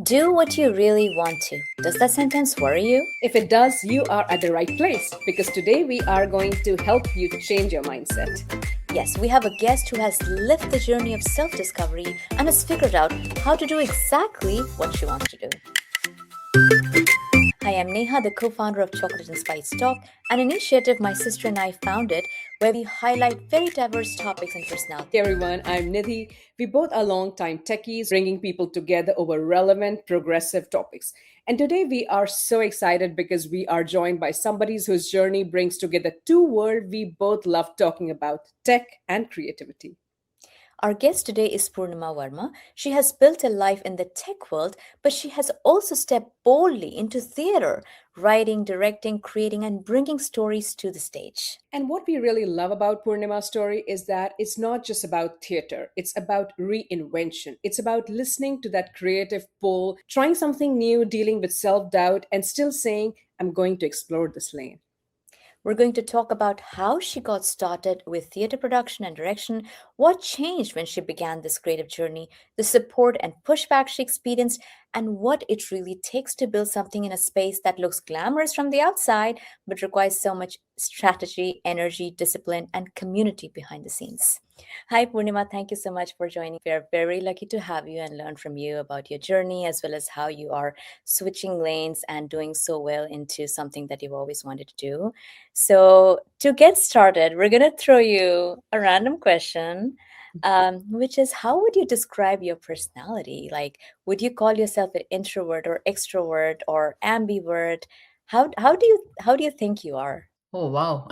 Do what you really want to. Does that sentence worry you? If it does, you are at the right place because today we are going to help you change your mindset. Yes, we have a guest who has lived the journey of self discovery and has figured out how to do exactly what she wants to do. Hi, I'm Neha, the co founder of Chocolate and Spice Talk, an initiative my sister and I founded where we highlight very diverse topics and Hey personalities. everyone, I'm Nidhi. We both are long-time techies, bringing people together over relevant, progressive topics. And today we are so excited because we are joined by somebody whose journey brings together two worlds we both love talking about: tech and creativity. Our guest today is Purnima Varma. She has built a life in the tech world, but she has also stepped boldly into theater, writing, directing, creating, and bringing stories to the stage. And what we really love about Purnima's story is that it's not just about theater, it's about reinvention. It's about listening to that creative pull, trying something new, dealing with self doubt, and still saying, I'm going to explore this lane. We're going to talk about how she got started with theater production and direction, what changed when she began this creative journey, the support and pushback she experienced, and what it really takes to build something in a space that looks glamorous from the outside but requires so much strategy, energy, discipline, and community behind the scenes. Hi, Purnima. Thank you so much for joining. We are very lucky to have you and learn from you about your journey as well as how you are switching lanes and doing so well into something that you've always wanted to do. So, to get started, we're going to throw you a random question, which is how would you describe your personality? Like, would you call yourself an introvert or extrovert or ambivert? How do you think you are? Oh, wow.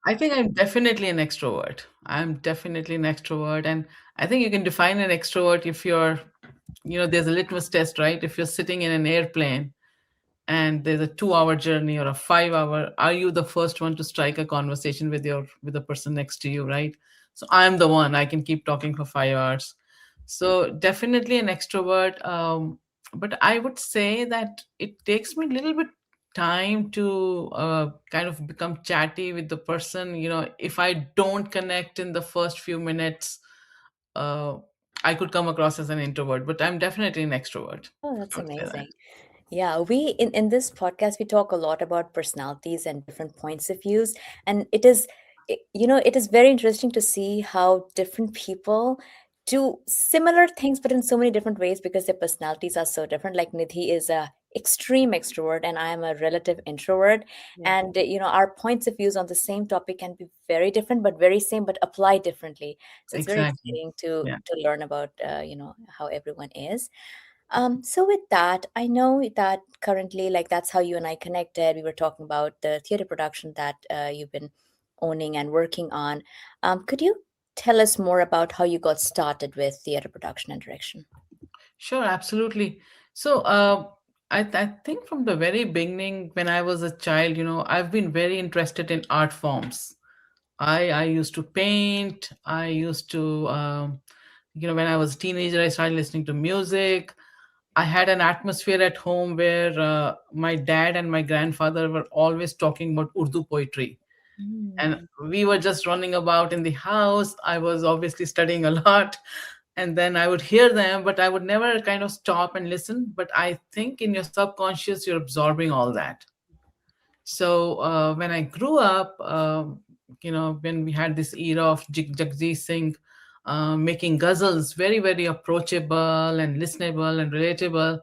I think I'm definitely an extrovert. I'm definitely an extrovert. And I think you can define an extrovert if there's a litmus test, right? If you're sitting in an airplane and there's a 2 hour journey or a 5 hour, are you the first one to strike a conversation with the person next to you, right? So I'm the one. I can keep talking for 5 hours. So definitely an extrovert. But I would say that it takes me a little bit time to kind of become chatty with the person. If I don't connect in the first few minutes, uh, I could come across as an introvert, but I'm definitely an extrovert. Oh, that's I would say that. amazing. Yeah, we in this podcast we talk a lot about personalities and different points of views, and it is very interesting to see how different people do similar things but in so many different ways because their personalities are so different. Like Nidhi is a extreme extrovert and I am a relative introvert, Yeah. and our points of views on the same topic can be very different but very same but apply differently. So it's very Exactly. exciting to Yeah. learn about how everyone is. So with that, I know that currently, like that's how you and I connected. We were talking about the theater production that you've been owning and working on. Could you tell us more about how you got started with theater production and direction? Sure, absolutely. So, I think from the very beginning, when I was a child, I've been very interested in art forms. I used to paint. I used to, when I was a teenager, I started listening to music. I had an atmosphere at home where my dad and my grandfather were always talking about Urdu poetry. And Mm. we were just running about in the house. I was obviously studying a lot. And then I would hear them, but I would never kind of stop and listen. But I think in your subconscious, you're absorbing all that. So when I grew up, when we had this era of Jagjeet Singh making ghazals very, very approachable and listenable and relatable,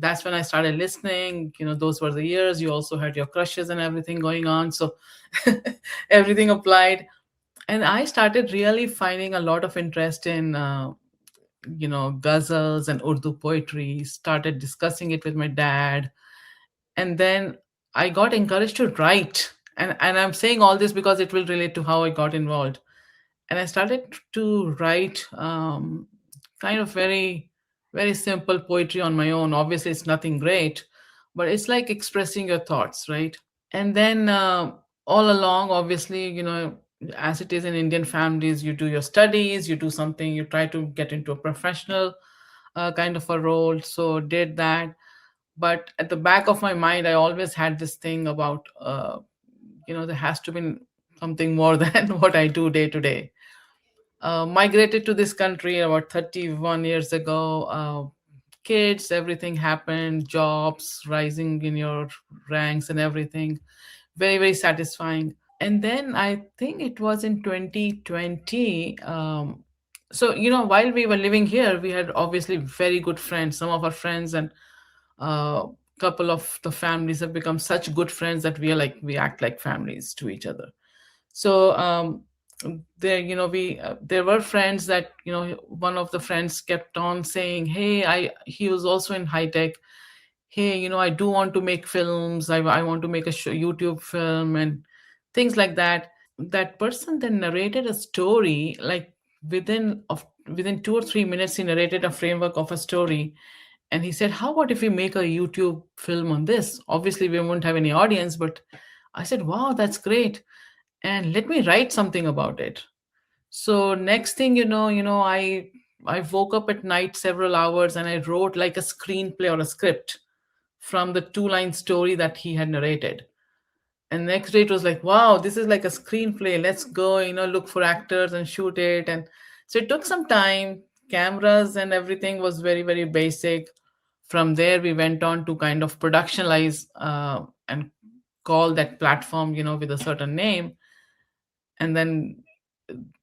that's when I started listening. Those were the years. You also had your crushes and everything going on. So everything applied. And I started really finding a lot of interest in, ghazals and Urdu poetry, started discussing it with my dad, and then I got encouraged to write. And I'm saying all this because it will relate to how I got involved. And I started to write kind of very, very simple poetry on my own. Obviously, it's nothing great, but it's like expressing your thoughts, right? And then all along, obviously, as it is in Indian families, you do your studies, you do something, you try to get into a professional kind of a role. So did that. But at the back of my mind, I always had this thing about there has to be something more than what I do day to day. Migrated to this country about 31 years ago. kids, everything happened, jobs, rising in your ranks and everything. Very, very satisfying. And then I think it was in 2020. So, while we were living here, we had obviously very good friends. Some of our friends and couple of the families have become such good friends that we act like families to each other. So there were friends that, one of the friends kept on saying, hey, I he was also in high tech. Hey, I do want to make films. I want to make a YouTube film and things like that. That person then narrated a story, like within 2 or 3 minutes he narrated a framework of a story. And he said, how about if we make a YouTube film on this? Obviously we won't have any audience, but I said, wow, that's great, and let me write something about it. So next thing I woke up at night several hours and I wrote like a screenplay or a script from the two-line story that he had narrated. And next day it was like, wow, this is like a screenplay. Let's go, look for actors and shoot it. And so it took some time. Cameras and everything was very, very basic. From there, we went on to kind of productionalize and call that platform, with a certain name. And then,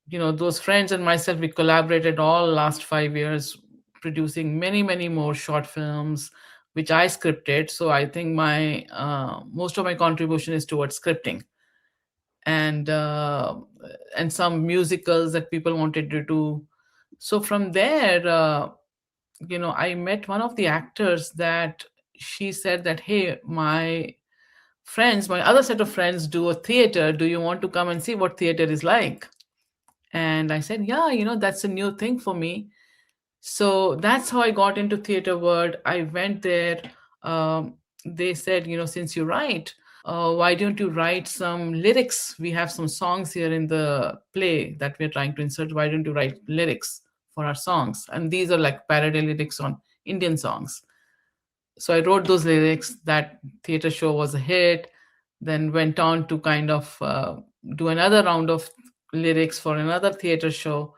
those friends and myself, we collaborated all last 5 years, producing many, many more short films, which I scripted. So I think my most of my contribution is towards scripting, and some musicals that people wanted to do. So from there, I met one of the actors that she said that, hey, my other set of friends do a theater. Do you want to come and see what theater is like? And I said, yeah, that's a new thing for me. So that's how I got into theater world. I went there. They said, since you write, why don't you write some lyrics? We have some songs here in the play that we're trying to insert. Why don't you write lyrics for our songs? And these are like parody lyrics on Indian songs. So I wrote those lyrics. That theater show was a hit. Then went on to kind of do another round of lyrics for another theater show.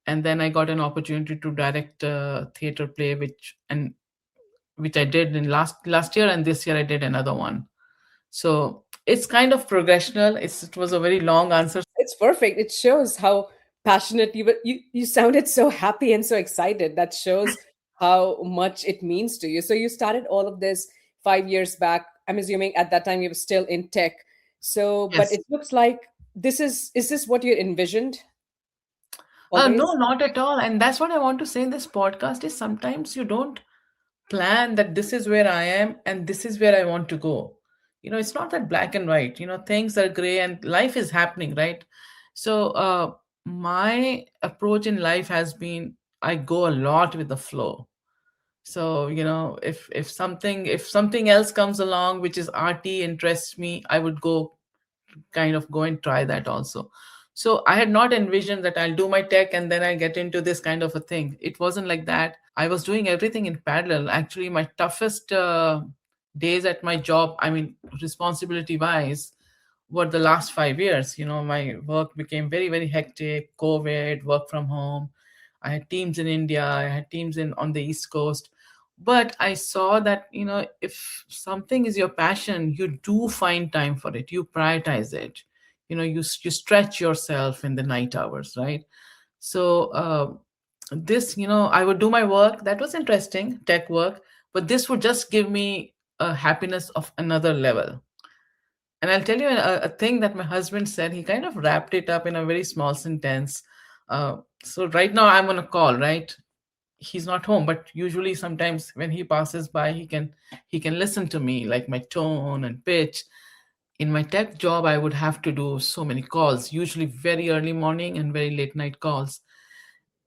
And then I got an opportunity to direct a theater play, which I did in last year, and this year I did another one. So it's kind of progressional. It was a very long answer. It's perfect. It shows how passionate you were. You sounded so happy and so excited. That shows how much it means to you. So you started all of this 5 years back. I'm assuming at that time you were still in tech. So, but Yes. it looks like is this what you envisioned No, always? not at all. And that's what I want to say in this podcast is sometimes you don't plan that this is where I am and this is where I want to go. It's not that black and white. Things are gray and life is happening, right? So my approach in life has been I go a lot with the flow. So if something else comes along which is arty interests me, I would go and try that also. So I had not envisioned that I'll do my tech and then I get into this kind of a thing. It wasn't like that. I was doing everything in parallel. Actually, my toughest days at my job, I mean, responsibility wise, were the last 5 years. My work became very, very hectic. COVID, work from home. I had teams in India. I had teams in on the East Coast. But I saw that if something is your passion, you do find time for it. You prioritize it. You stretch yourself in the night hours, right? So this, I would do my work. That was interesting, tech work, but this would just give me a happiness of another level. And I'll tell you a thing that my husband said. He kind of wrapped it up in a very small sentence. So right now I'm on a call, right? He's not home, but usually sometimes when he passes by, he can listen to me, like my tone and pitch. In my tech job, I would have to do so many calls, usually very early morning and very late night calls.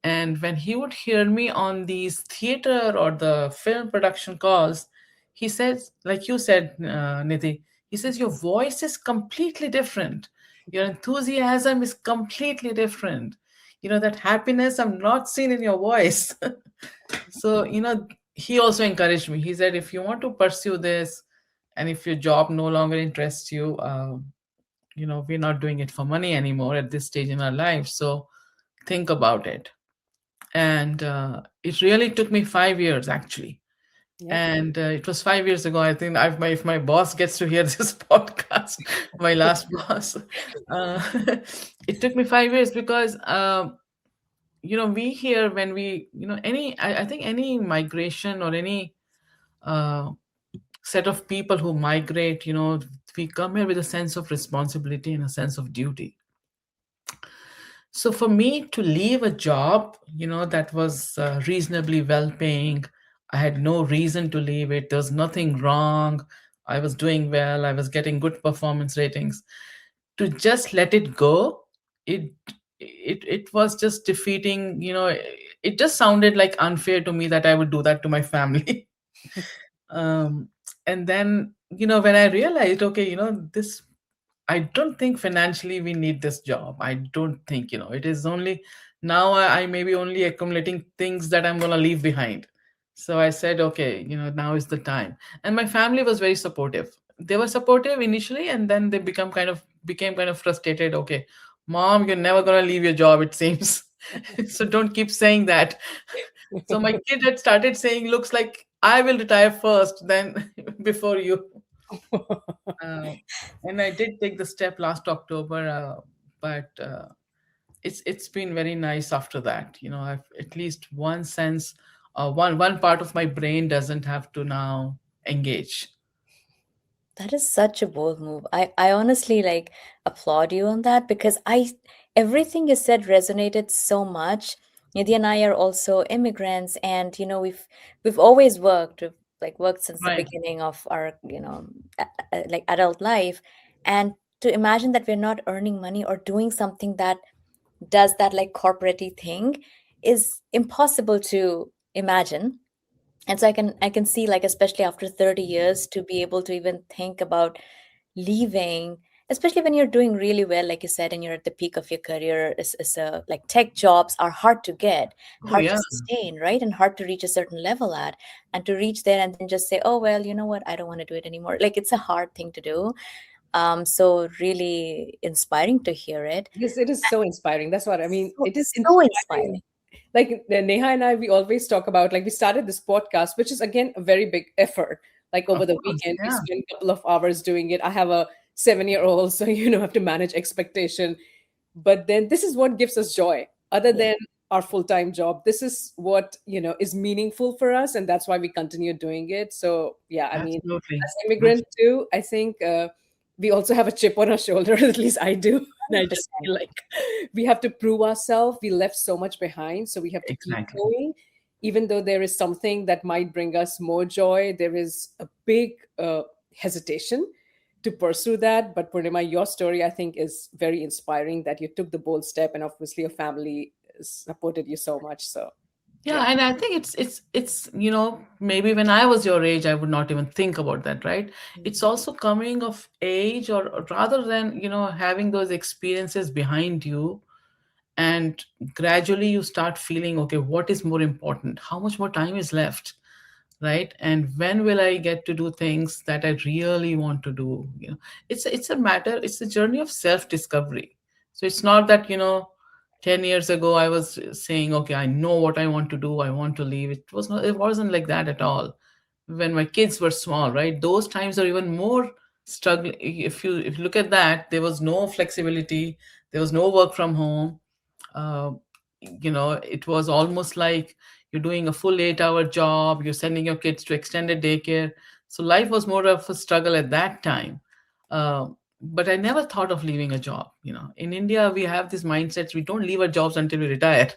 And when he would hear me on these theater or the film production calls, he says, like you said, Nidhi, he says, your voice is completely different. Your enthusiasm is completely different. That happiness I'm not seen in your voice. So, he also encouraged me. He said, if you want to pursue this and if your job no longer interests you, we're not doing it for money anymore at this stage in our life. So think about it. And it really took me 5 years actually. Yep. And it was 5 years ago. I think if my boss gets to hear this podcast, my last boss, uh, it took me 5 years because we here when we I think any migration or any uh, set of people who migrate, we come here with a sense of responsibility and a sense of duty. So for me to leave a job, that was reasonably well paying, I had no reason to leave it. There was nothing wrong. I was doing well. I was getting good performance ratings. To just let it go, it it was just defeating. It just sounded like unfair to me that I would do that to my family. um, and then when I realized, okay, this I don't think financially we need this job. I don't think, it is only now I may be only accumulating things that I'm going to leave behind. So I said, okay, now is the time. And my family was very supportive. They were supportive initially, and then they became kind of frustrated. Okay, mom, you're never going to leave your job, it seems. So don't keep saying that. So my kid had started saying, looks like I will retire first, then before you. Uh, and I did take the step last October, but it's been very nice after that. I've at least one sense, one part of my brain doesn't have to now engage. That is such a bold move. I honestly like applaud you on that because everything you said resonated so much. Nidhi and I are also immigrants, and we've always worked. We've like worked since the Right. beginning of our like adult life, and to imagine that we're not earning money or doing something that does that like corporate thing is impossible to imagine. And so I can see, like, especially after 30 years, to be able to even think about leaving, especially when you're doing really well, like you said, and you're at the peak of your career. Like tech jobs are hard to get, Oh hard to yeah, sustain, right, and hard to reach a certain level at. And to reach there and then just say, oh well, you know what, I don't want to do it anymore, like it's a hard thing to do. So really inspiring to hear it. Yes, it is so inspiring. That's what I mean. So, It is so inspiring. inspiring. Like Neha and I, we always talk about, like, we started this podcast, which is again a very big effort. Like over of the course, weekend, we yeah. spend a couple of hours doing it. I have a 7-year-old, so have to manage expectation. But then this is what gives us joy, other Yeah, than our full-time job. This is what is meaningful for us, and that's why we continue doing it. So yeah, I mean, Absolutely. as immigrant too, I think we also have a chip on our shoulder. At least I do. And I just 100%. feel like we have to prove ourselves. We left so much behind, so we have to keep Exactly. going. Even though there is something that might bring us more joy, there is a big hesitation to pursue that. But Purnima, your story, I think, is very inspiring, that you took the bold step, and obviously your family supported you so much. So Yeah, yeah. and I think it's maybe when I was your age, I would not even think about that, right? It's Mhm. also coming of age, or rather than having those experiences behind you, and gradually you start feeling, okay, what is more important? How much more time is left? Right? And when will I get to do things that I really want to do? It's a journey of self discovery. So it's not that 10 years ago I was saying, okay, I know what I want to do, I want to leave. It wasn't like that at all. When my kids were small, right, those times are even more struggling. If you look at that, there was no flexibility, there was no work from home. uh, it was almost like you're doing a full 8-hour job, you're sending your kids to extended daycare. So life was more of a struggle at that time. uh, but I never thought of leaving a job. In India we have this mindset, we don't leave our jobs until we retire.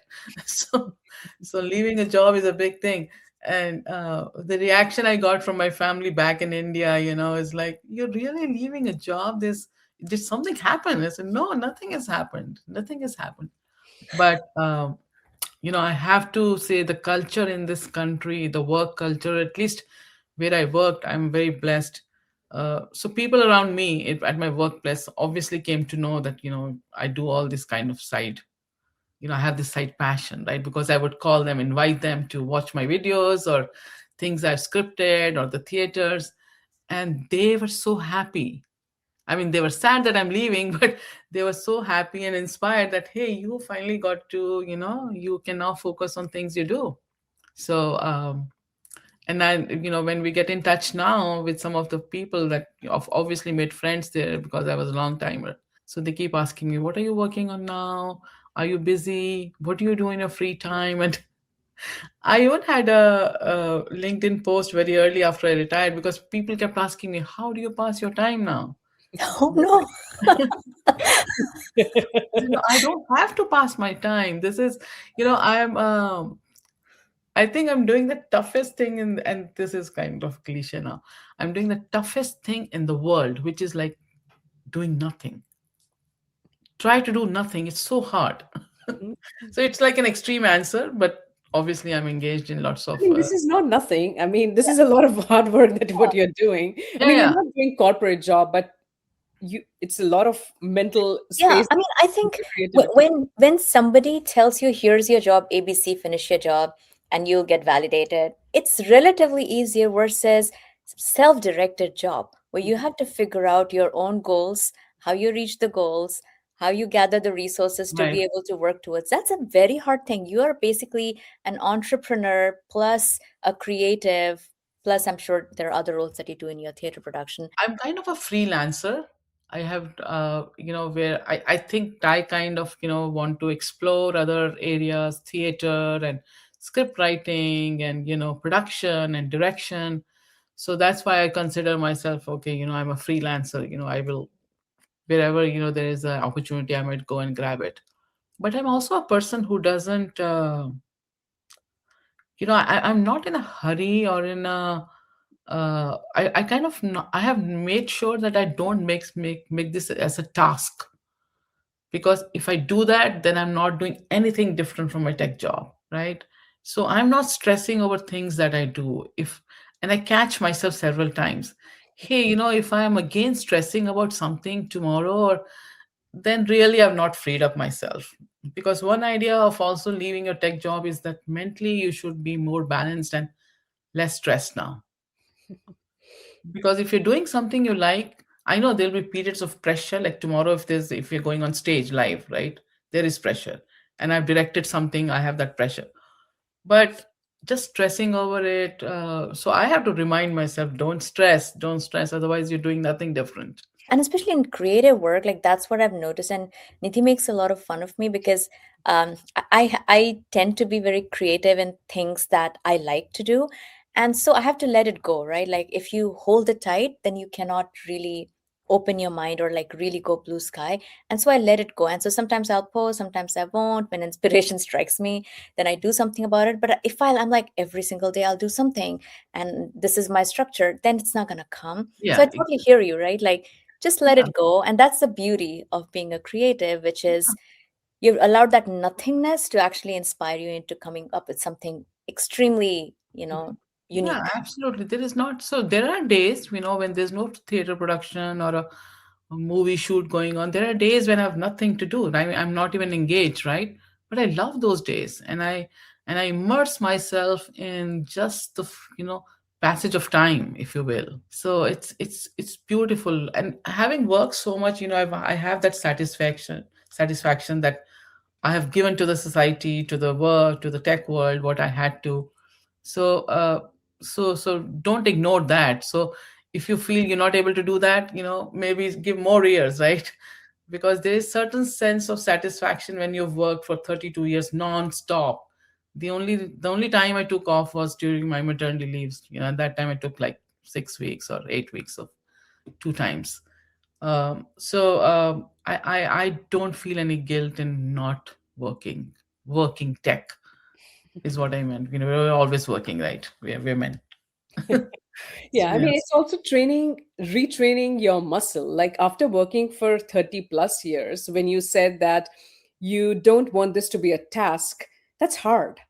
So leaving a job is a big thing. And the reaction I got from my family back in India, is like, you're really leaving a job? Did something happen? I said, no, nothing has happened, nothing has happened. But I have to say, the culture in this country, the work culture, at least where I worked, I'm very blessed. So people around me at my workplace obviously came to know that I do all this kind of side. I have this side passion, right? Because I would call them, invite them to watch my videos, or things I've scripted, or the theaters, and they were so happy. I mean, they were sad that I'm leaving, but they were so happy and inspired that, hey, you finally got to, you can now focus on things you do. So, and I, when we get in touch now with some of the people that have obviously made friends there because I was a long timer. So they keep asking me, what are you working on now? Are you busy? What do you do in your free time? And I even had a LinkedIn post very early after I retired because people kept asking me, how do you pass your time now? Oh no. I don't have to pass my time. This is, I think I'm doing the toughest thing and this is kind of cliche now. I'm doing the toughest thing in the world, which is like doing nothing. Try to do nothing. It's so hard. Mhm. So it's like an extreme answer, but obviously I'm engaged in lots I of, mean, this is not nothing. I mean, this is a lot of hard work that what you're doing. I yeah, mean, you're yeah, not doing corporate job, but it's a lot of mental Yeah, space I mean, I and think creativity. when somebody tells you, here's your job, ABC, finish your job, and you'll get validated, it's relatively easier versus self-directed job where you have to figure out your own goals, how you reach the goals, how you gather the resources to be right. able to work towards. That's a very hard thing. You are basically an entrepreneur plus a creative, plus I'm sure there are other roles that you do in your theater production. I'm kind of a freelancer. I have, where I think I kind of, want to explore other areas, theater and script writing and, production and direction. So that's why I consider myself, okay, I'm a freelancer. I will, wherever, there is an opportunity, I might go and grab it. But I'm also a person who doesn't, I'm not in a hurry or in a, I kind of not, I have made sure that I don't make this as a task, because if I do that, then I'm not doing anything different from my tech job, right? So I'm not stressing over things that I do. If and I catch myself several times, hey, if I am again stressing about something tomorrow, or then really I've not freed up myself. Because one idea of also leaving your tech job is that mentally you should be more balanced and less stressed now. Because if you're doing something you like, I know there'll be periods of pressure, like tomorrow, if you're going on stage live, right, there is pressure, and I've directed something, I have that pressure. But just stressing over it, so I have to remind myself, don't stress, otherwise you're doing nothing different. And especially in creative work, like that's what I've noticed. And Niti makes a lot of fun of me because I tend to be very creative in things that I like to do, and so I have to let it go, right? Like if you hold it tight, then you cannot really open your mind or like really go blue sky. And so I let it go. And so sometimes I'll post, sometimes I won't. When inspiration strikes me, then I do something about it. But if I'm like every single day I'll do something, and this is my structure, then it's not gonna come. So I Yeah, totally hear you, right? Like just let yeah, it go. And that's the beauty of being a creative, which is you've allowed that nothingness to actually inspire you into coming up with something extremely, yeah, unique. absolutely. There is not, so there are days, when there's no theater production or a movie shoot going on. There are days when I have nothing to do. I'm not even engaged, right? But I love those days, and I immerse myself in just the passage of time, if you will. So it's beautiful, and having worked so much, I have that satisfaction that I have given to the society, to the work, to the tech world what I had to. So so don't ignore that. So if you feel you're not able to do that, maybe give more years, right? Because there is certain sense of satisfaction when you've worked for 32 years non-stop. The only time I took off was during my maternity leaves. At that time I took like 6 weeks or 8 weeks of two times. I don't feel any guilt in not working tech is what I meant. We're always working, right? We're men. Yeah, I mean, Yes. it's also retraining your muscle. Like after working for 30 plus years, when you said that you don't want this to be a task, that's hard.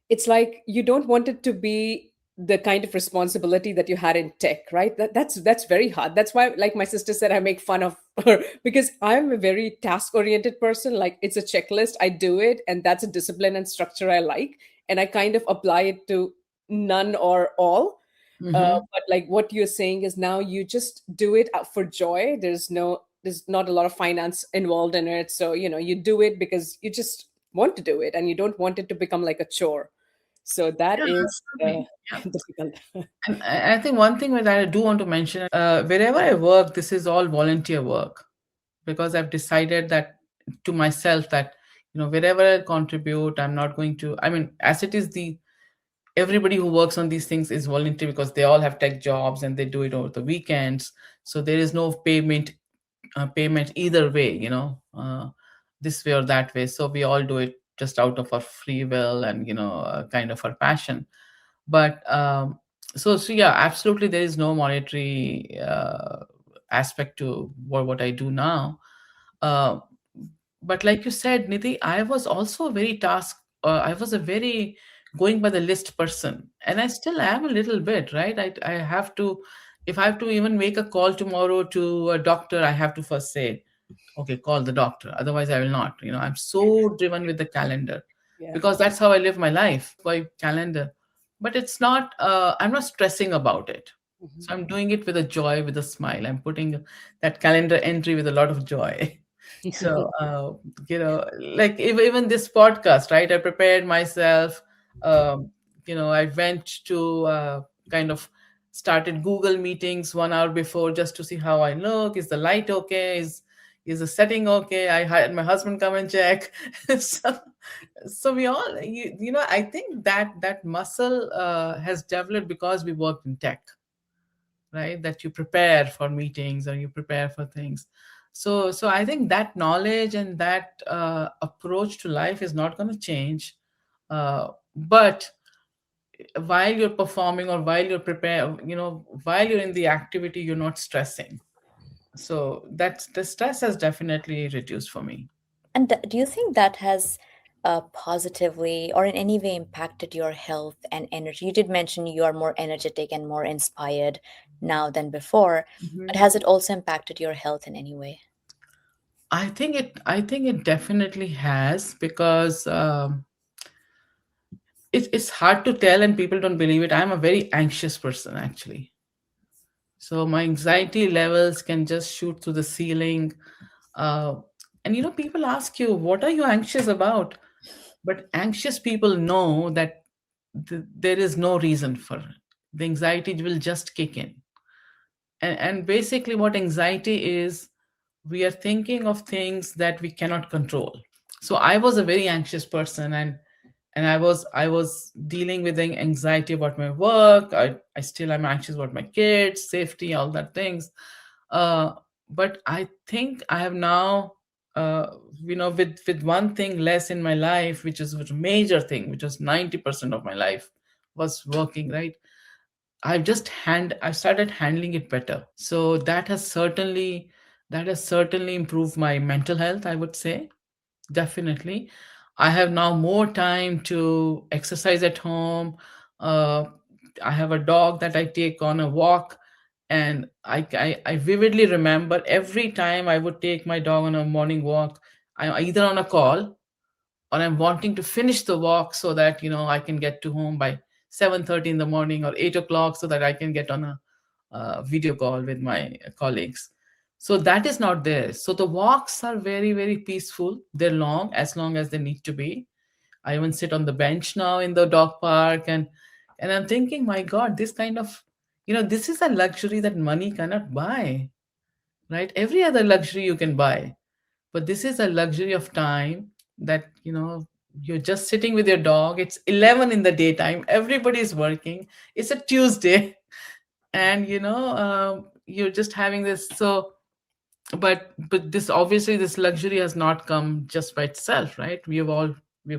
It's like you don't want it to be the kind of responsibility that you had in tech, right? That's very hard. That's why, like my sister said, I make fun of her because I'm a very task oriented person. Like it's a checklist, I do it, and that's a discipline and structure I like, and I kind of apply it to none or all. But like what you're saying is now you just do it out for joy. There's not a lot of finance involved in it. So, you do it because you just want to do it and you don't want it to become like a chore. So that Yeah, is absolutely. Yeah. difficult. And I think one thing that I do want to mention, wherever I work, this is all volunteer work, because I've decided that to myself that, wherever I contribute, I'm not going to. I mean, as it is, the everybody who works on these things is volunteer because they all have tech jobs and they do it over the weekends. So there is no payment either way, this way or that way. So we all do it just out of our free will and kind of our passion. But so yeah, absolutely, there is no monetary aspect to what I do now. uh, but like you said, Nidhi, I was also a very I was a very going by the list person, and I still am a little bit, right? I have to, if I have to even make a call tomorrow to a doctor, I have to first say, okay, call the doctor, otherwise I will not. I'm so driven with the calendar, Yeah. because that's how I live my life, by calendar. But it's not, I'm not stressing about it. Mhm. So I'm doing it with a joy, with a smile. I'm putting that calendar entry with a lot of joy. So, like even this podcast, right? I prepared myself. Um, I went to kind of started Google meetings 1 hour before just to see how I look. Is the light okay? Is the setting okay? I had my husband come and check. so, so we all, I think that muscle has developed because we worked in tech, right? That you prepare for meetings or you prepare for things. So I think that knowledge and that approach to life is not going to change. But while you're performing or while you're prepare, while you're in the activity, you're not stressing. So that's, the stress has definitely reduced for me. And do you think that has positively or in any way impacted your health and energy? You did mention you are more energetic and more inspired now than before, but has it also impacted your health in any way? I think it definitely has, because it's hard to tell and people don't believe it. I'm a very anxious person, actually. So my anxiety levels can just shoot through the ceiling. Uh, and people ask you, what are you anxious about? But anxious people know that there is no reason for it. The anxiety will just kick in. And basically, what anxiety is, we are thinking of things that we cannot control. So I was a very anxious person, and I was dealing with anxiety about my work. I still am anxious about my kids safety, all that things. uh but I think I have now, uh with one thing less in my life, which a major thing, which was 90% of my life was working, right? I started handling it better. So that has certainly improved my mental health, I would say. Definitely. I have now more time to exercise at home. Uh, I have a dog that I take on a walk, and I vividly remember every time I would take my dog on a morning walk, I'm either on a call or I'm wanting to finish the walk so that I can get to home by 7:30 in the morning or 8 o'clock, so that I can get on a video call with my colleagues. So that is not there. So the walks are very, very peaceful. They're long, as long as they need to be. I even sit on the bench now in the dog park, and I'm thinking, my God, this kind of, this is a luxury that money cannot buy, right? Every other luxury you can buy, but this is a luxury of time, that you're just sitting with your dog. It's 11 in the daytime, everybody's working, it's a Tuesday, and you're just having this. So but this, obviously, this luxury has not come just by itself, right? We've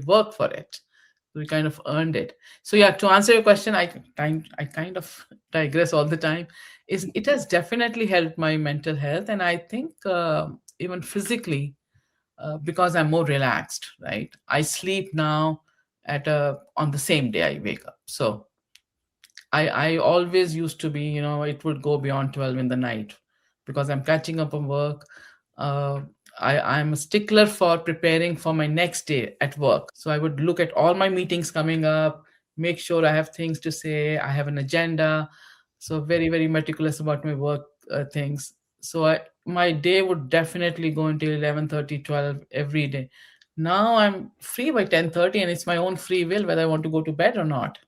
worked for it. We kind of earned it. So yeah, to answer your question, I kind of digress all the time. Is It has definitely helped my mental health, and I think even physically, because I'm more relaxed, right? I sleep now on the same day I wake up. So I always used to be, it would go beyond 12 in the night, because I'm catching up on work. Uh, I'm a stickler for preparing for my next day at work. So I would look at all my meetings coming up, make sure I have things to say, I have an agenda. So very, very meticulous about my work things. So my day would definitely go until 11:30, 12 every day. Now I'm free by 10:30, and it's my own free will whether I want to go to bed or not.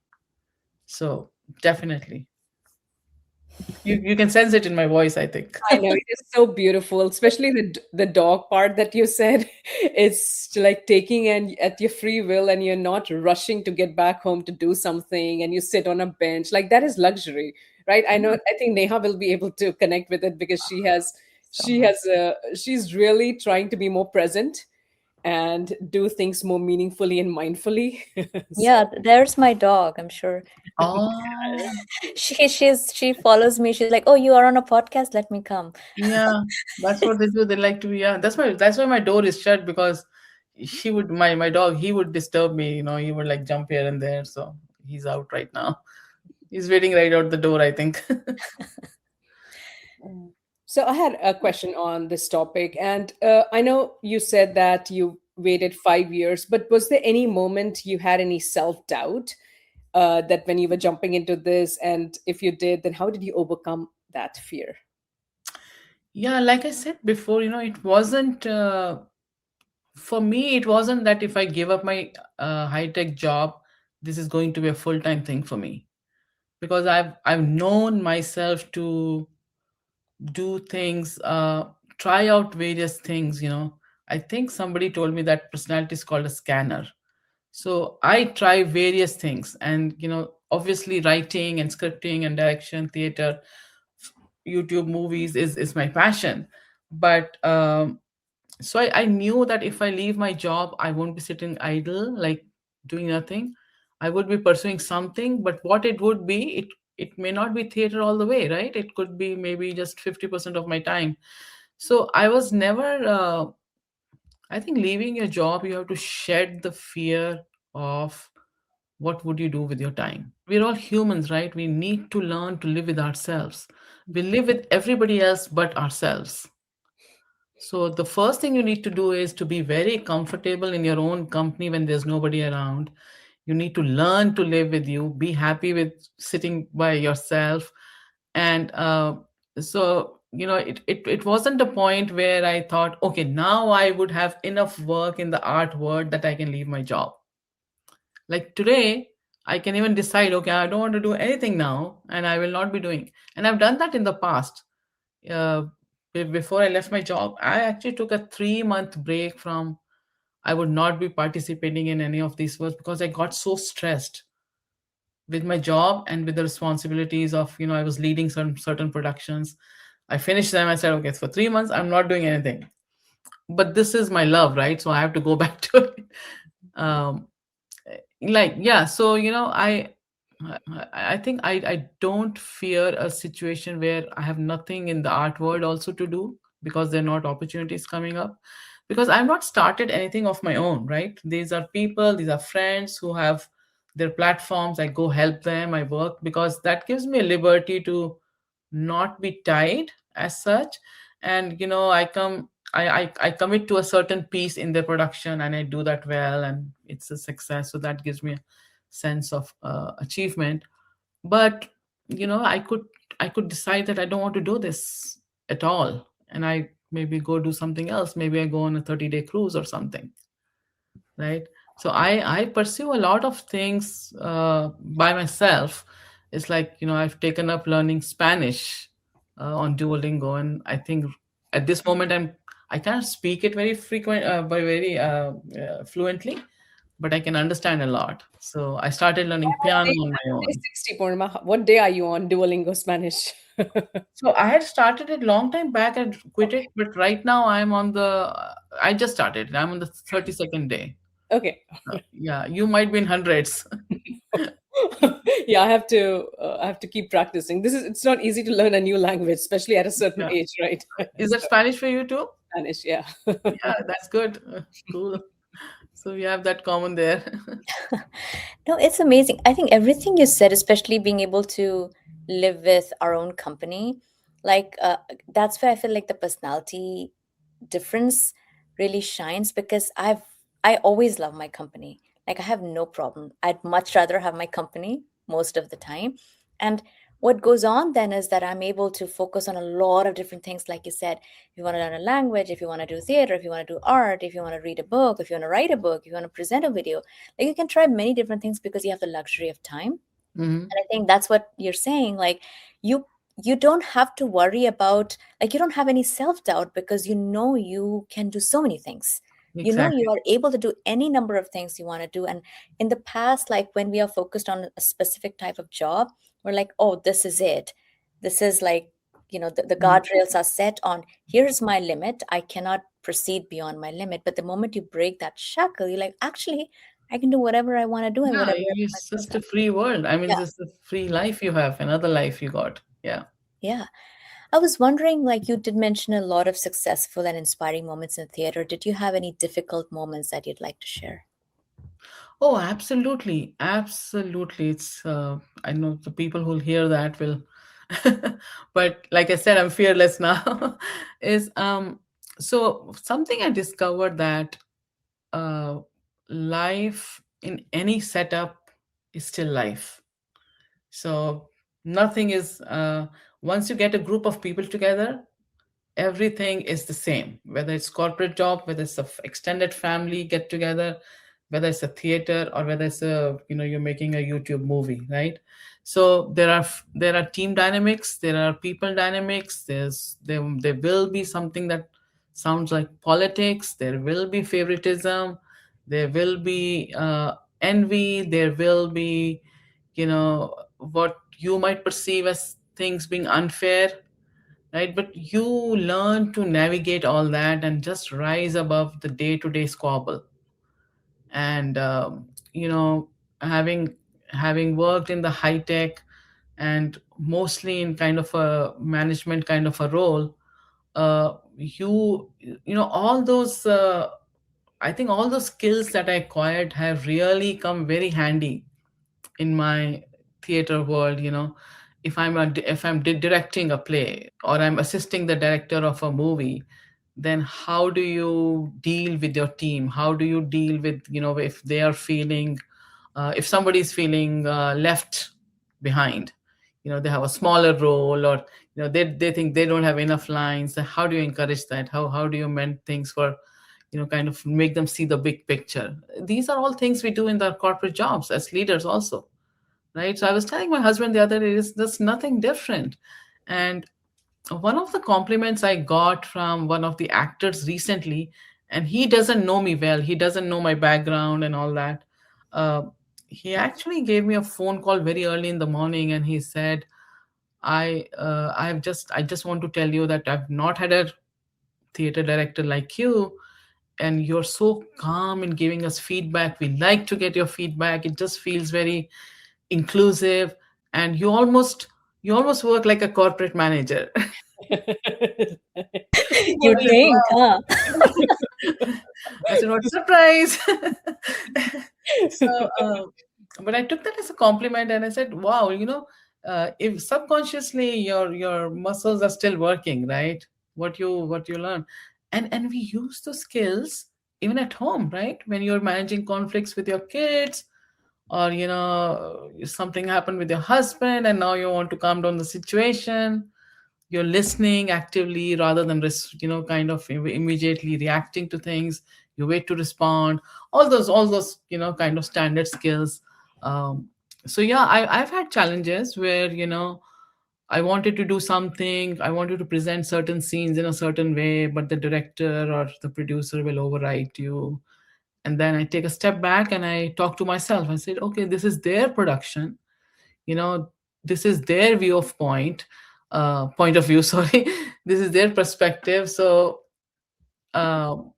So definitely. You can sense it in my voice, I think. I know it is so beautiful, especially the dog part that you said. It's like taking and at your free will, and you're not rushing to get back home to do something, and you sit on a bench. Like that is luxury, right? I know. I think Neha will be able to connect with it because So much. she's really trying to be more present and do things more meaningfully and mindfully. So Yeah, there's my dog. I'm sure Oh, she follows me. She's like, "Oh, you are on a podcast. Let me come." yeah, that's what they do. They like to be, yeah. That's why my door is shut, because my dog, he would disturb me, he would like jump here and there. So he's out right now. He's waiting right out the door, I think. Mm. So I had a question on this topic, and I know you said that you waited 5 years, but was there any moment you had any self-doubt that when you were jumping into this, and if you did, then how did you overcome that fear? Yeah, like I said before, it wasn't for me, it wasn't that if I give up my high-tech job, this is going to be a full-time thing for me. Because I've known myself to do things, try out various things. I think somebody told me that personality is called a scanner. So I try various things, and obviously writing and scripting and direction, theater, YouTube, movies is my passion. But so I knew that if I leave my job, I won't be sitting idle, like doing nothing. I would be pursuing something, but what it would be, it may not be theater all the way, right? It could be maybe just 50% of my time. So I was never I think leaving your job, you have to shed the fear of what would you do with your time. We're all humans, right? We need to learn to live with ourselves. We live with everybody else but ourselves. So the first thing you need to do is to be very comfortable in your own company when there's nobody around. You need to learn to live with you, be happy with sitting by yourself. And so, it wasn't a point where I thought, okay, now I would have enough work in the art world that I can leave my job. Like today, I can even decide, okay, I don't want to do anything now, and I will not be doing. And I've done that in the past. uh, Before I left my job, I actually took a 3-month break from. I would not be participating in any of these works because I got so stressed with my job and with the responsibilities of, I was leading certain productions. I finished them. I said, okay, for 3 months, I'm not doing anything. But this is my love, right? So I have to go back to it. Um, like, yeah. So I think I don't fear a situation where I have nothing in the art world also to do, because there are not opportunities coming up, because I've not started anything of my own, right? These are people, these are friends who have their platforms. I go help them, I work, because that gives me a liberty to not be tied as such. And I commit to a certain piece in the production, and I do that well, and it's a success. So that gives me a sense of achievement. But I could decide that I don't want to do this at all, and I maybe go do something else. Maybe I go on a 30-day cruise or something, right? So I pursue a lot of things by myself. It's like, I've taken up learning Spanish on Duolingo, and I think at this moment I can't speak it very frequent by very fluently, but I can understand a lot. So I started learning piano on my Day own. 60, Purnima. What day are you on Duolingo Spanish? So I had started it long time back and quit it, but right now I just started. I'm on the 32nd day. Okay. Yeah, you might be in hundreds. Yeah, I have to keep practicing. It's not easy to learn a new language, especially at a certain Yeah. age, right? Is that Spanish for you too? Spanish, yeah. Yeah, that's good. Cool. So we have that common there. No, it's amazing. I think everything you said, especially being able to live with our own company, like that's where I feel like the personality difference really shines, because I always love my company. Like, I have no problem. I'd much rather have my company most of the time. And what goes on then is that I'm able to focus on a lot of different things. Like you said, if you want to learn a language, if you want to do theater, if you want to do art, if you want to read a book, if you want to write a book, if you want to present a video, like, you can try many different things because you have the luxury of time. Hmm. And I think that's what you're saying. Like, you you don't have to worry about, like, you don't have any self-doubt because you know you can do so many things. You know Exactly. you are able to do any number of things you want to do. And in the past, like, when we are focused on a specific type of job, we're like, oh, this is it. This is like, the Mhm. guardrails are set on, here's my limit. I cannot proceed beyond my limit. But the moment you break that shackle, you're like, actually, I can do whatever I want to do and Yeah, whatever I it's feel just a like. free world. I mean, Yeah. this is a free life you have, another life you got. Yeah. Yeah. I was wondering, like, you did mention a lot of successful and inspiring moments in theater. Did you have any difficult moments that you'd like to share? Oh, absolutely. Absolutely. I know the people who'll hear that will, but like I said, I'm fearless now. Is So something I discovered that uh, life in any setup is still life. So nothing is, once you get a group of people together, everything is the same, whether it's corporate job, whether it's a extended family get together, whether it's a theater, or whether it's you're making a YouTube movie, right? So there are team dynamics, there are people dynamics, there will be something that sounds like politics, there will be favoritism, there will be envy, there will be what you might perceive as things being unfair, right? But you learn to navigate all that and just rise above the day-to-day squabble. And having having worked in the high tech and mostly in kind of a management kind of a role, all those I think all those skills that I acquired have really come very handy in my theater world. If I'm directing a play or I'm assisting the director of a movie, then how do you deal with your team? How do you deal with, if they are feeling, if somebody is feeling left behind, they have a smaller role, or they think they don't have enough lines. So how do you encourage that? How do you mend things for, kind of make them see the big picture? These are all things we do in the corporate jobs as leaders also, right? So I was telling my husband the other day, there's nothing different. And one of the compliments I got from one of the actors recently, and he doesn't know me well, he doesn't know my background and all that. Uh, he actually gave me a phone call very early in the morning, and he said, I just want to tell you that I've not had a theater director like you, and you're so calm in giving us feedback. We like to get your feedback. It just feels very inclusive, and you almost work like a corporate manager. I You was like, think, wow. huh? I said, what a surprise. so but I took that as a compliment, and I said, wow, if subconsciously your muscles are still working, right? What you learn, and we use those skills even at home, right? When you're managing conflicts with your kids, or something happened with your husband and now you want to calm down the situation, you're listening actively rather than kind of immediately reacting to things. You wait to respond. All those kind of standard skills. So yeah, I've had challenges where I wanted to do something, I wanted to present certain scenes in a certain way, but the director or the producer will override you. And then I take a step back and I talk to myself. I said, okay, this is their production, you know this is their point of view, sorry. This is their perspective. So um,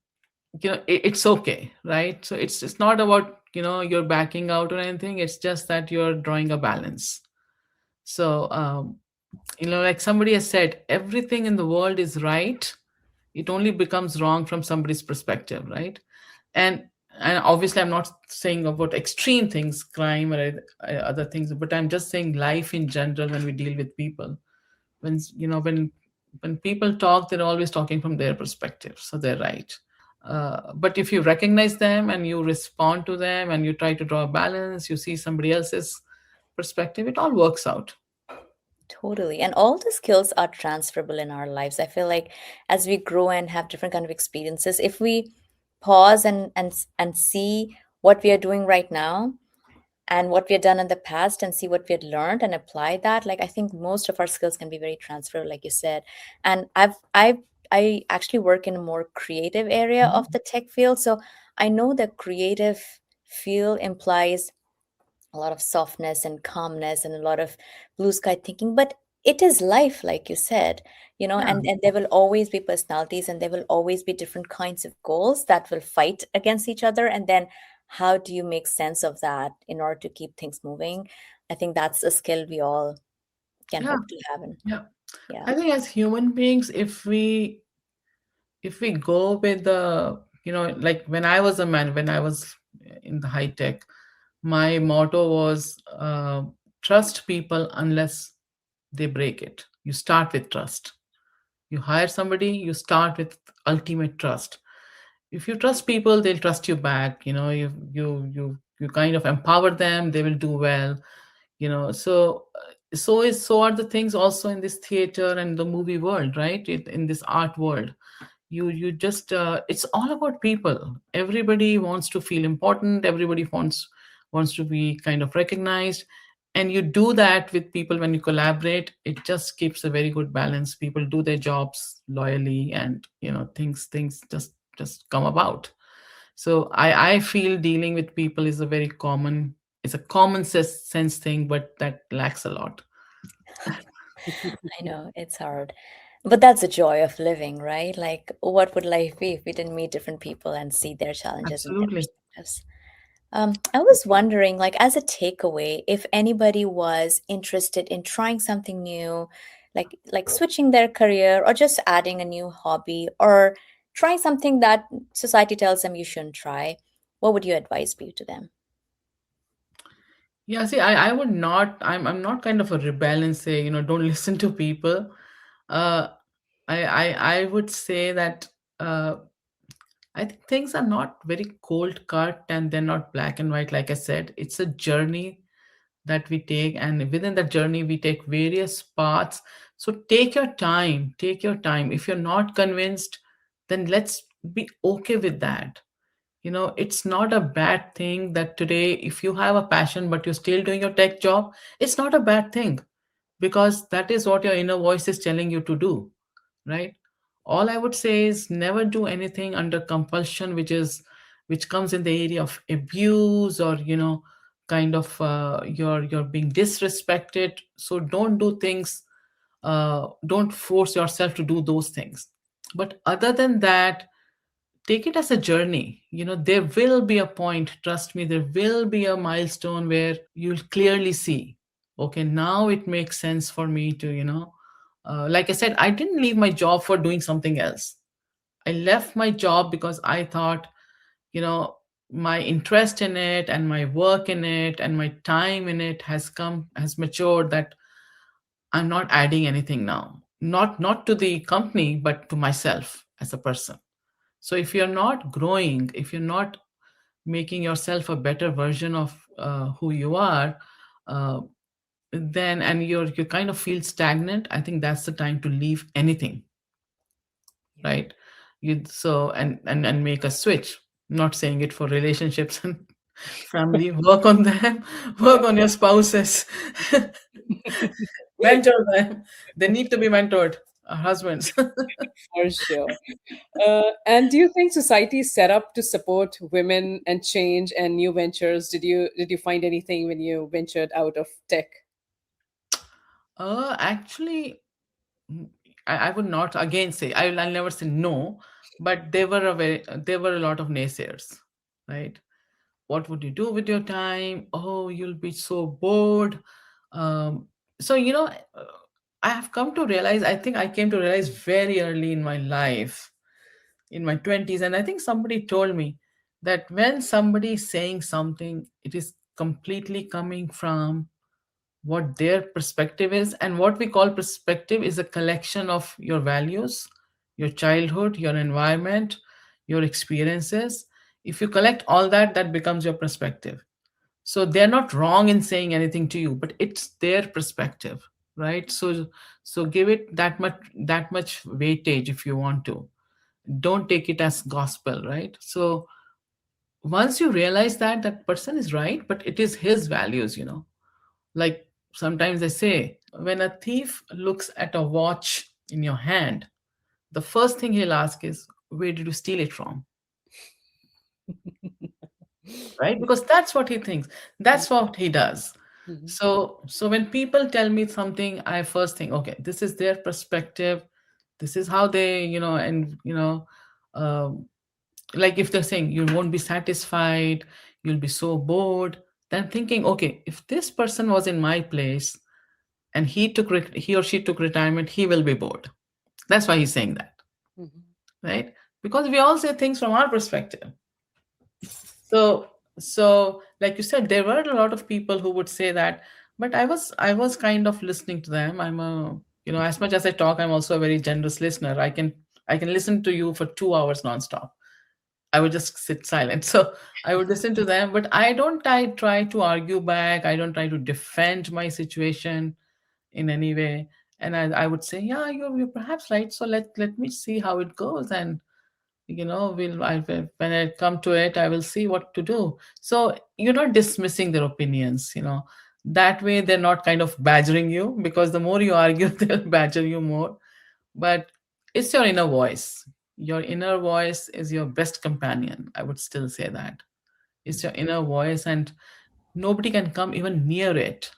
it's okay, right? So it's not about you're backing out or anything. It's just that you're drawing a balance. So like somebody has said, everything in the world is right. It only becomes wrong from somebody's perspective, right? And and obviously I'm not saying about extreme things, crime or other things, but I'm just saying life in general. When we deal with people, when people talk, they're always talking from their perspective, so they're right. But if you recognize them and you respond to them and you try to draw a balance, you see somebody else's perspective, it all works out. Totally. And all the skills are transferable in our lives. I feel like as we grow and have different kind of experiences, if we pause and see what we are doing right now and what we have done in the past and see what we had learned and apply that, like I think most of our skills can be very transferable, like you said. And I actually work in a more creative area of Mhm. the tech field. So I know the creative field implies a lot of softness and calmness and a lot of blue sky thinking, but it is life, like you said, Yeah, and there will always be personalities and there will always be different kinds of goals that will fight against each other. And then how do you make sense of that in order to keep things moving? I think that's a skill we all can yeah, hope to have. And yeah. yeah. I think as human beings, if we go with the, like when I was a man, when I was in the high tech, my motto was, trust people unless they break it. You start with trust. You hire somebody, you start with ultimate trust. If you trust people, they'll trust you back. You kind of empower them, they will do well. So are the things also in this theater and the movie world, right? In this art world, you just it's all about people. Everybody wants to feel important, everybody wants to be kind of recognized, and you do that with people. When you collaborate, it just keeps a very good balance. People do their jobs loyally, and things just come about. So I feel dealing with people is a very common, it's a common sense thing, but that lacks a lot. I know it's hard, but that's the joy of living, right? Like, what would life be if we didn't meet different people and see their challenges and their Absolutely. perspectives? I was wondering, like, as a takeaway, if anybody was interested in trying something new, like switching their career or just adding a new hobby or trying something that society tells them you shouldn't try, what would your advice be to them? Yeah, see, I would not, I'm not kind of a rebel and say, don't listen to people. Uh, I would say that uh, I think things are not very cold cut and they're not black and white. Like I said, it's a journey that we take, and within that journey, we take various paths. So take your time, take your time. If you're not convinced, then let's be okay with that. It's not a bad thing that today, if you have a passion but you're still doing your tech job, it's not a bad thing, because that is what your inner voice is telling you to do, right? All I would say is never do anything under compulsion, which comes in the area of abuse, or kind of you're being disrespected. So don't do things, don't force yourself to do those things. But other than that, take it as a journey. There will be a point, trust me, there will be a milestone where you'll clearly see, okay, now it makes sense for me to, like I said, I didn't leave my job for doing something else. I left my job because I thought, you know my interest in it and my work in it and my time in it has matured, that I'm not adding anything now, not to the company, but to myself as a person. So if you're not growing, if you're not making yourself a better version of who you are, uh, then, and you kind of feel stagnant, I think that's the time to leave anything, Yeah. right? And make a switch. Not saying it for relationships and family. Work on them. Work on your spouses. Mentor them. They need to be mentored. Husbands. For sure. And do you think society is set up to support women and change and new ventures? Did you find anything when you ventured out of tech? Actually, Mm, I would not again say, I'll never say no, but there were a lot of naysayers, right? What would you do with your time? Oh, you'll be so bored. Um, so I have come to realize. I think I came to realize very early in my life, in my 20s, and I think somebody told me that when somebody is saying something, it is completely coming from what their perspective is. And what we call perspective is a collection of your values, your childhood, your environment, your experiences. If you collect all that, that becomes your perspective. So they're not wrong in saying anything to you, but it's their perspective, right? So give it that much weightage if you want to. Don't take it as gospel, right? So once you realize that that person is right, but it is his values, like sometimes they say, when a thief looks at a watch in your hand, the first thing he'll ask is, where did you steal it from? Right? Because that's what he thinks. That's what he does. Mhm. So when people tell me something, I first think, okay, this is their perspective. This is how they, um, like if they're saying you won't be satisfied, you'll be so bored, then thinking, okay, if this person was in my place and he or she took retirement, he will be bored. That's why he's saying that, Mhm. right? Because we all say things from our perspective. So like you said, there were a lot of people who would say that, but I was kind of listening to them. I'm a, as much as I talk, I'm also a very generous listener. I can listen to you for 2 hours nonstop. I would just sit silent. So I would listen to them, but I don't try to argue back. I don't try to defend my situation in any way. And I would say, yeah, you're perhaps right. So let me see how it goes. And when I come to it, I will see what to do. So you're not dismissing their opinions. That way they're not kind of badgering you, because the more you argue, they'll badger you more. But it's your inner voice. Your inner voice is your best companion. I would still say that it's your inner voice, and nobody can come even near it.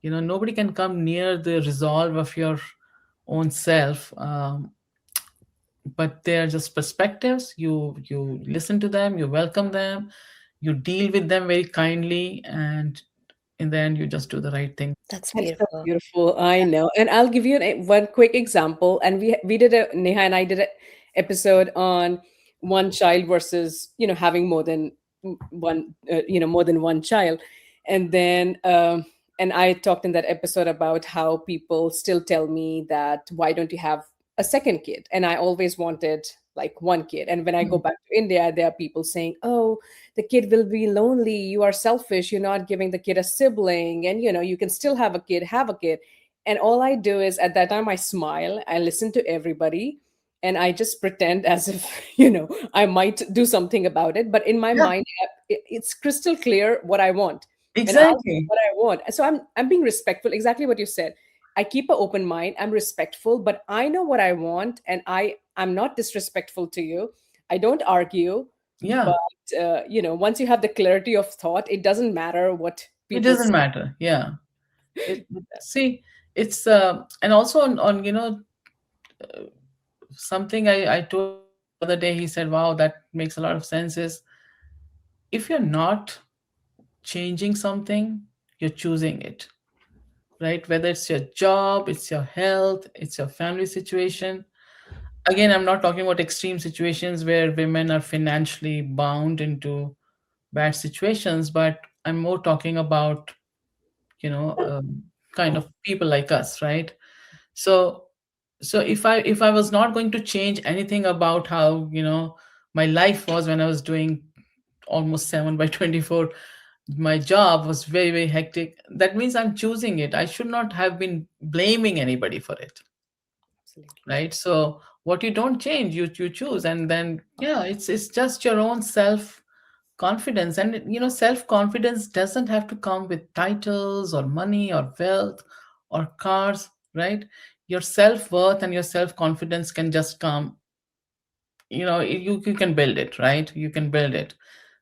Nobody can come near the resolve of your own self. But they are just perspectives. You listen to them, you welcome them, you deal with them very kindly, and in the end, you just do the right thing. That's That's so beautiful. beautiful. I know. And I'll give you one quick example. And we did a Neha and I did an episode on one child versus, having more than one, more than one child. And then, and I talked in that episode about how people still tell me that, why don't you have a second kid? And I always wanted like one kid. And when I go Mm. back to India, there are people saying, oh, the kid will be lonely, you are selfish, you're not giving the kid a sibling, and you can still have a kid. And all I do is, at that time, I smile, I listen to everybody, and I just pretend as if I might do something about it, but in my Yeah, mind, it's crystal clear what I want, and I'll do exactly. what I want. So I'm being respectful, exactly what you said. I keep an open mind, I'm respectful, but I know what I want, and I'm not disrespectful to you. I don't argue, Yeah, but once you have the clarity of thought, it doesn't matter what it people doesn't say. matter. Yeah. See, it's and also on something I told my dad the other day. He said, "Wow, that makes a lot of sense." Is if you're not changing something, you're choosing it, right? Whether it's your job, it's your health, it's your family situation. Again, I'm not talking about extreme situations where women are financially bound into bad situations, but I'm more talking about, you know, um, kind of people like us, right? So, so if I was not going to change anything about how, my life was when I was doing almost 7 by 24, my job was very, very hectic. That means I'm choosing it. I should not have been blaming anybody for it, Absolutely. right? So what you don't change, you choose, and then yeah, it's just your own self confidence. And self confidence doesn't have to come with titles or money or wealth or cars, right? Your self worth and your self confidence can just come. You can build it, right? You can build it,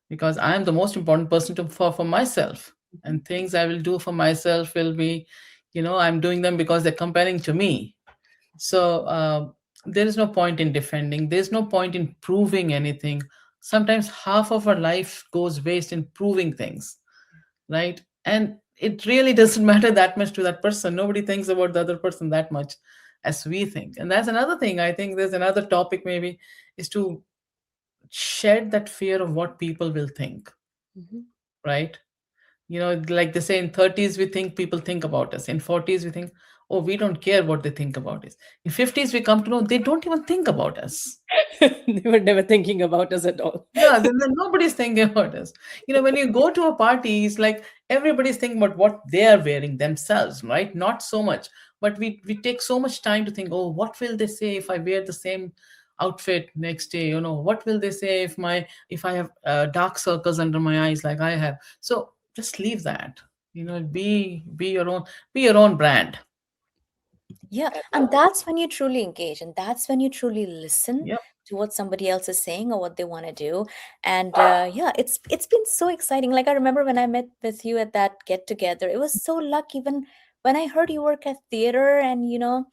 because I am the most important person for myself, Mhm. and things I will do for myself will be, I'm doing them because they're compelling to me. So there is no point in defending. There's no point in proving anything. Sometimes half of our life goes waste in proving things, right? And it really doesn't matter that much to that person. Nobody thinks about the other person that much as we think. And that's another thing. I think there's another topic maybe, is to shed that fear of what people will think, Mhm. right? Like they say, in 30s we think people think about us, in 40s we think, oh, we don't care what they think about us. In 50s, we come to know they don't even think about us. They were never thinking about us at all. Yeah, then nobody's thinking about us. When you go to a party, it's like everybody's thinking about what they are wearing themselves, right? Not so much. But we take so much time to think, oh, what will they say if I wear the same outfit next day? What will they say if I have dark circles under my eyes like I have? So just leave that. Be your own brand. Yeah, I and love it. that's when you truly engage, and that's when you truly listen Yep. to what somebody else is saying or what they want to do. And yeah, it's been so exciting. Like I remember when I met with you at that get together, it was so lucky. When I heard you work at theater and you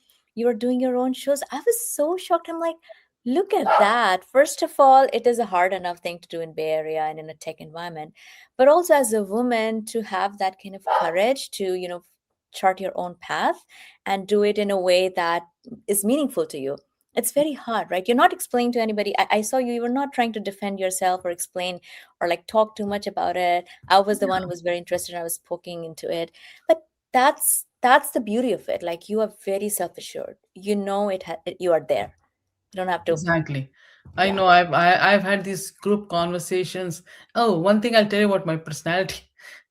were doing your own shows, I was so shocked. I'm like, look at that. First of all, it is a hard enough thing to do in Bay Area and in a tech environment, but also as a woman to have that kind of courage to chart your own path and do it in a way that is meaningful to you. It's very hard, right? You're not explaining to anybody. I saw you were not trying to defend yourself or explain or like talk too much about it. I was the one who was very interested and I was poking into it. But that's the beauty of it. Like you are very self-assured. You know you are there. You don't have to. Exactly. I Yeah. know I've had these group conversations. Oh, one thing I'll tell you about my personality,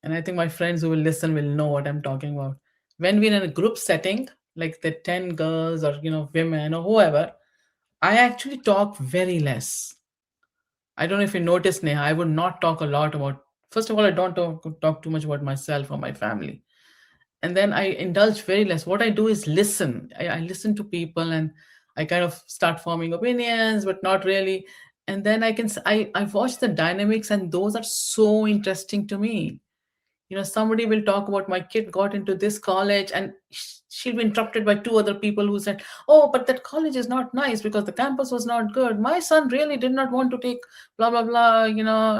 and I think my friends who will listen will know what I'm talking about. When we're in a group setting, like the 10 girls or women or whoever, I actually talk very less. I don't know if you noticed, Neha, I would not talk a lot about. First of all, I don't talk too much about myself or my family, and then I indulge very less. What I do is listen. I listen to people and I kind of start forming opinions, but not really. And then I watch the dynamics, and those are so interesting to me. Somebody will talk about my kid got into this college, and she'll be interrupted by two other people who said, oh, but that college is not nice because the campus was not good. My son really did not want to take blah blah blah,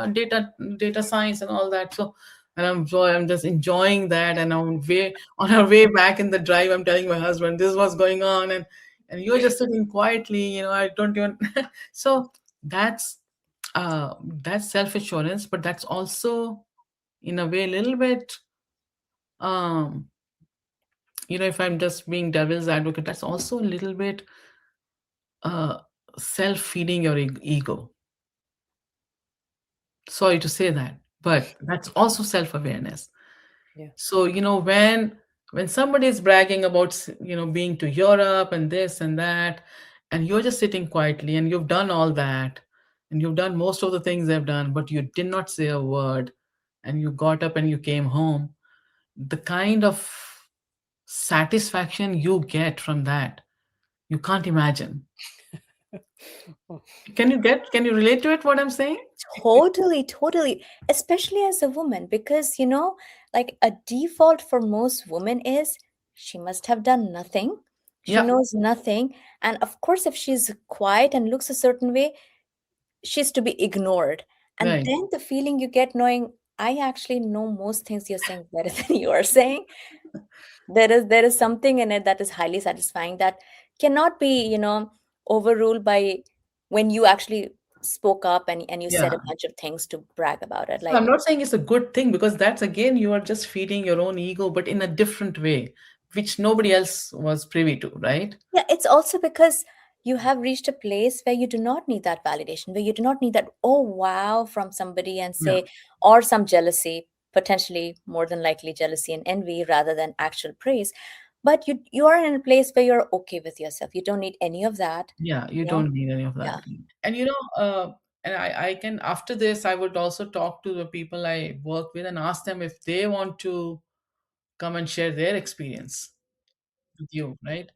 data science and all that. And I'm just enjoying that, and on our way back in the drive, I'm telling my husband this was going on, and you're just sitting quietly. I don't even. So that's that's self assurance, but that's also in a way a little bit, um if I'm just being devil's advocate, that's also a little bit uh self feeding your ego. Sorry to say that, but that's also self awareness. Yeah. So when somebody is bragging about being to Europe and this and that, and you're just sitting quietly and you've done all that, and you've done most of the things they've done, but you did not say a word, and you got up and you came home, the kind of satisfaction you get from that, you can't imagine. Oh, Can you relate to it, what I'm saying? Totally, totally. Especially as a woman, because like a default for most women is she must have done nothing. She Yeah, knows nothing. And of course, if she's quiet and looks a certain way, she's to be ignored. And right. then the feeling you get knowing I actually know most things you're saying better than you are saying. There is something in it that is highly satisfying that cannot be overruled by when you actually spoke up and you said Yeah. a bunch of things to brag about it, So like I'm not saying it's a good thing, because that's again you are just feeding your own ego, but in a different way, which nobody else was privy to, right? yeah, it's also because you have reached a place where you do not need that validation, where you do not need that oh wow from somebody and Yeah. say, or some jealousy, potentially more than likely jealousy and envy rather than actual praise. But you are in a place where you're okay with yourself. You don't need any of that, Yeah, you you know. don't need any of Yeah. that. And and I can, after this, I would also talk to the people I work with and ask them if they want to come and share their experience with you, right?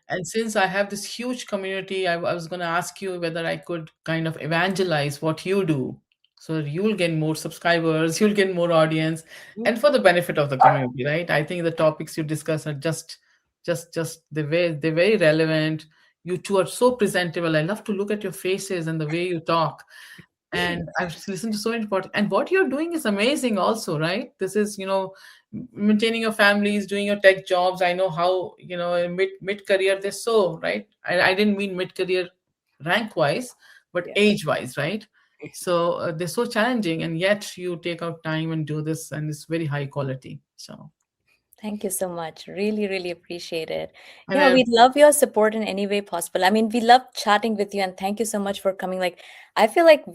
And since I have this huge community, I was going to ask you whether I could kind of evangelize what you do, so that you'll get more subscribers, you'll get more audience, mm, and for the benefit of the community, right? I think the topics you discuss are just they're very relevant. You two are so presentable. I love to look at your faces and the way you talk, and I've listened to so many podcasts. And what you're doing is amazing, also, right? This is, maintaining your families, doing your tech jobs. I know how, in mid career they're so right. I didn't mean mid career rank wise, but yeah. age wise, right? So they're so challenging, and yet you take out time and do this, and it's very high quality. So Thank you so much. Really, really appreciate it. And Yeah, we'd love your support in any way possible. I mean, we love chatting with you, and thank you so much for coming. Like, I feel like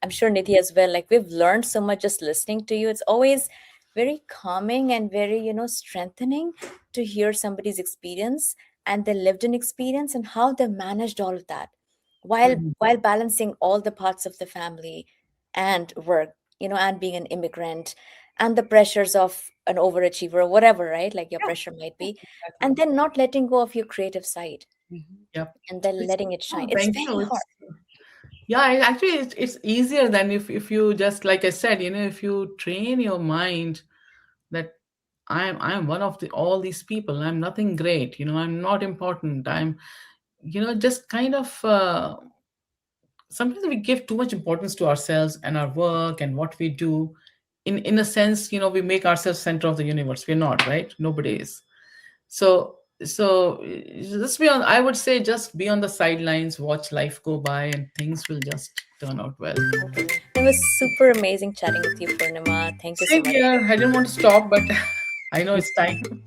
I'm sure Nidhi as well, like we've learned so much just listening to you. It's always very calming and very, strengthening to hear somebody's experience and their lived in experience and how they've managed all of that while Mhm. while balancing all the parts of the family and work, and being an immigrant and the pressures of an overachiever or whatever, right? Like your Yeah, pressure might be, exactly. and then not letting go of your creative side Mhm. Yep. and then It's, letting it shine. oh, It's thank very you. hard. Yeah, actually, it's easier than if you just, like I said, if you train your mind that I'm one of all these people. I'm nothing great. I'm not important. I'm, just kind of. Sometimes we give too much importance to ourselves and our work and what we do. In a sense, we make ourselves center of the universe. We're not, right? Nobody is. So just be on, I would say, just be on the sidelines, watch life go by, and things will just turn out well. It was super amazing chatting with you, Purnima. Thank you so Same much. here. I didn't want to stop, but I know it's time.